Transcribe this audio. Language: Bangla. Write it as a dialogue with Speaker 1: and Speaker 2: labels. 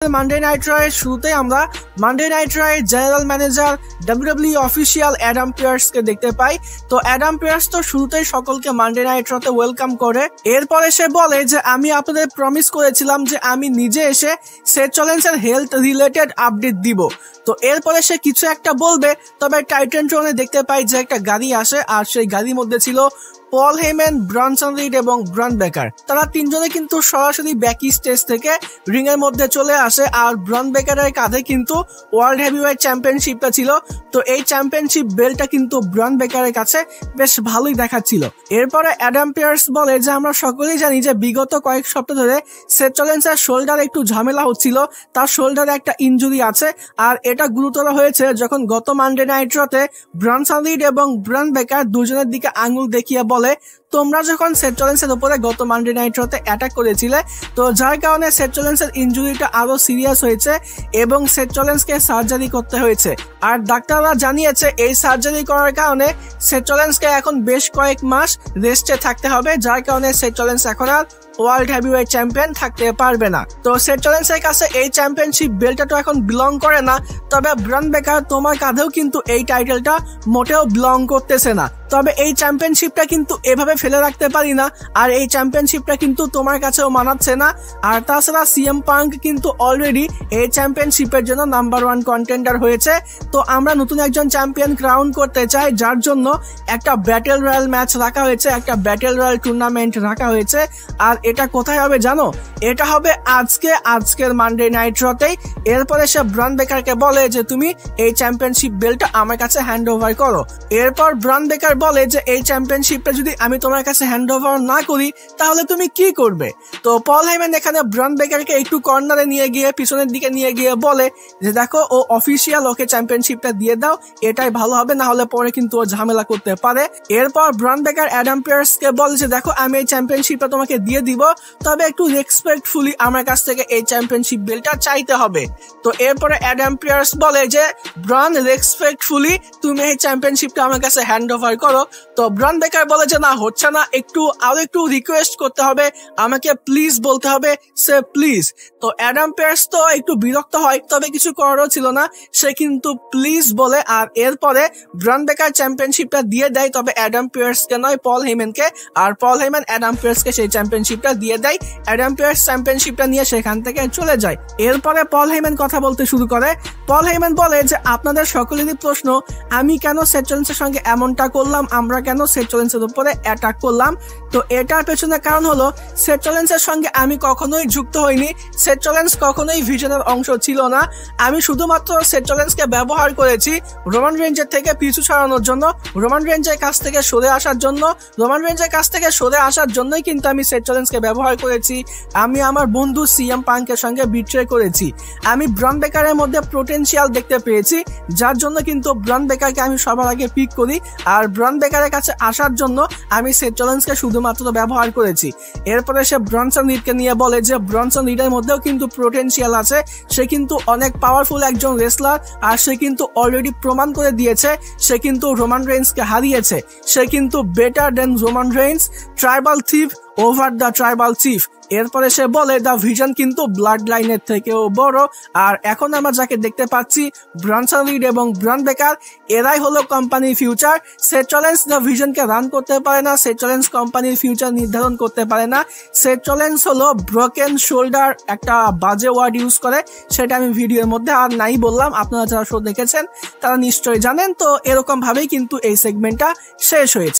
Speaker 1: মানডে নাইট রয়ের শুরুতেই আমরা মানডে নাইট রয়ের general manager WWE official Adam পিয়ার্সকে দেখতে পাই। তো অ্যাডাম পিয়ার্স তো শুরুতেই সকলকে মানডে নাইট রতে ওয়েলকাম করে। এরপরে সে বলে যে আমি আপনাদের প্রমিস করেছিলাম যে আমি নিজে এসে সেথ রলিন্সের হেলথ রিলেটেড আপডেট দিব। তো এরপরে সে কিছু একটা বলবে, তবে টাইটানট্রনে দেখতে পাই যে একটা গাড়ি আসে, আর সেই গাড়ির মধ্যে ছিল পল হেইম্যান, ব্রনসন রিড এবং ব্রন বেকার। তারা তিনজনে কিন্তু সরাসরি ব্যাক স্টেজ থেকে রিং এর মধ্যে চলে আসে, আর ব্রন বেকারের কাঁধে কিন্তু ওয়ার্ল্ড হেভিওয়েট চ্যাম্পিয়নশিপটা ছিল। তো এই চ্যাম্পিয়নশিপ বেল্টটা কিন্তু ব্রন বেকারের কাছে বেশ ভালোই দেখাচ্ছিল। এরপরে অ্যাডাম পিয়ার্স বলে যে আমরা সকলেই জানি যে বিগত কয়েক সপ্তাহ ধরে সেথ রলিন্সের শোল্ডারে একটু ঝামেলা হচ্ছিল, তার শোল্ডারে একটা ইনজুরি আছে, আর এটা গুরুতর হয়েছে যখন গত মানডে নাইট রতে ব্রনসন রিড এবং ব্রন বেকার দুজনের দিকে আঙুল দেখিয়ে বলে তোমরা যখন সেথ রলিন্সের উপরে গত মানডে নাইট রতে অ্যাটাক করেছিলে, তো যার কারণে সেথ রলিন্সের ইনজুরিটা আরো সিরিয়াস হয়েছে এবং সেথ রলিন্সকে সার্জারি করতে হয়েছে। আর ডাক্তাররা জানিয়েছে এই সার্জারি করার কারণে সেথ রলিন্সকে এখন বেশ কয়েক মাস রেস্টে থাকতে হবে, যার কারণে সেথ রলিন্স এখন আর ওয়ার্ল্ড হেভিওয়েট চ্যাম্পিয়ন থাকতে পারবে না। তো সেথ রলিন্সের কাছে এই চ্যাম্পিয়নশিপ বেল্টটা তো এখন বিলং করে না, তবে ব্রন বেকার তোমার কাঁধেও কিন্তু এই টাইটেলটা মোটেও বিলং করতেছে না। তবে এই চ্যাম্পিয়নশিপটা কিন্তু এভাবে ফেলে রাখতে পারি না, আর এই চ্যাম্পিয়নশিপটা কিন্তু তোমার কাছেও মানাচ্ছে না। আর তাছাড়া সিএম পাঙ্ক কিন্তু অলরেডি এই চ্যাম্পিয়নশিপের জন্য নাম্বার 1 কন্টেন্ডার হয়েছে। তো আমরা নতুন একজন চ্যাম্পিয়ন ক্রাউন করতে চাই, যার জন্য একটা ব্যাটেল রয়্যাল ম্যাচ রাখা হয়েছে, একটা ব্যাটেল রয়্যাল টুর্নামেন্ট রাখা হয়েছে। আর এটা কোথায় হবে জানো? এটা হবে আজকের মানডে নাইট রতেই। এরপরে সে ব্রন বেকারকে বলে যে তুমি এই চ্যাম্পিয়নশিপ বেল্টটা আমার কাছে হ্যান্ড ওভার করো। এরপর ব্রন বেকার বলে যে এই চ্যাম্পিয়নশিপটা যদি আমি তোমার কাছে হ্যান্ড ওভার না করি তাহলে তুমি কি করবে? তো পল হেইম্যান এখানে ব্রন বেকারকে একটু কর্নারে নিয়ে গিয়ে পিছনের দিকে নিয়ে গিয়ে বলে যে দেখো ও অফিসিয়াল, ওকে চ্যাম্পিয়নশিপটা দিয়ে দাও, এটাই ভালো হবে, না হলে পরে কিন্তু ও ঝামেলা করতে পারে। এরপর ব্রন বেকার অ্যাডাম পিয়ার্সকে বলে যে দেখো আমি এই চ্যাম্পিয়নশিপটা তোমাকে দিয়ে দিব, তবে একটু রেসপেক্টফুলি আমার কাছ থেকে এই চ্যাম্পিয়নশিপ বেল্টটা চাইতে হবে। তো এরপরে অ্যাডাম পিয়ার্স বলে যে ব্রন রেসপেক্টফুলি তুমি এই চ্যাম্পিয়নশিপটা আমার কাছে হ্যান্ড ওভার করো। তো ব্রন বেকার বলে যে না হচ্ছে না, আরো একটু রিকোয়েস্ট করতে হবে, আমাকে প্লিজ বলতে হবে, সে প্লিজ। তো অ্যাডাম পিয়ার্স তো একটু বিরক্ত হয়, তবে কিছু করারও ছিল না, সে কিন্তু প্লিজ বলে। আর এরপরে ব্রন বেকার চ্যাম্পিয়নশিপটা দিয়ে দেয়, তবে অ্যাডাম পিয়ার্সকে নয়, পল হেইম্যানকে। আর পল হেইম্যান অ্যাডাম পিয়ার্সকে সেই চ্যাম্পিয়নশিপটা দিয়ে দেয়। অ্যাডাম পিয়ার্স চ্যাম্পিয়নশিপটা নিয়ে সেখান থেকে চলে যায়। এরপরে পল হেইম্যান কথা বলতে শুরু করে। পল হেইম্যান বলে যে আপনাদের সকলেরই প্রশ্ন আমি কেন সেথ রলিন্সের সঙ্গে এমনটা করলাম, আমরা কেন সেথ রলিন্সের উপরে অ্যাটাক করলাম। তো এটার পেছনে কারণ হলো সেথ রলিন্সের সঙ্গে আমি কখনোই যুক্ত হইনি, সেথ রলিন্স কখনোই ভিশনের অংশ ছিল না। আমি শুধুমাত্র সেথ রলিন্সকে ব্যবহার করেছি রোমান রেঞ্জের থেকে পিছু ছাড়ানোর জন্য, রোমান রেঞ্জের কাছ থেকে সরে আসার জন্য। রোমান রেঞ্জের কাছ থেকে সরে আসার জন্যই কিন্তু আমি সেথ রলিন্সকে ব্যবহার করেছি। আমি আমার বন্ধু সিএম পাঙ্কের সঙ্গে বিট্রে করেছি। আমি ব্রন বেকারের মধ্যে পোটেনশিয়াল দেখতে পেয়েছি, যার জন্য কিন্তু ব্রন বেকারকে আমি সবার আগে পিক করি। আর ব্রন বেকারের কাছে আসার জন্য আমি সেথ রলিন্সকে শুধুমাত্র ব্যবহার করেছি। এরপরে সে ব্রনসন রিডকে নিয়ে বলে যে ব্রনসন রিডের মধ্যেও কিন্তু পোটেনশিয়াল আছে, সে কিন্তু অনেক পাওয়ারফুল একজন রেসলার, আর সে কিন্তু অলরেডি প্রমাণ করে দিয়েছে সে কিন্তু রোমান রেইন্সকে হারিয়েছে। সে কিন্তু better then Roman Reigns, tribal thief over the tribal chief. এরপরে সে বলে দ্য ভিশন কিন্তু ব্লাড লাইনের থেকেও বড়। আর এখন আমরা যাকে দেখতে পাচ্ছি ব্রনসন রিড এবং ব্রন বেকার, এরাই হলো কোম্পানির ফিউচার। সেথ রলিন্স দ্য ভিশনকে রান করতে পারে না, সেথ রলিন্স কোম্পানির ফিউচার নির্ধারণ করতে পারে না। সেথ রলিন্স হলো ব্রোকেন শোল্ডার, একটা বাজে ওয়ার্ড ইউজ করে, সেটা আমি ভিডিওর মধ্যে আর নাই বললাম, আপনারা যারা শো দেখেছেন তারা নিশ্চয়ই জানেন। তো এরকম ভাবেই কিন্তু এই সেগমেন্টটা শেষ হয়েছে।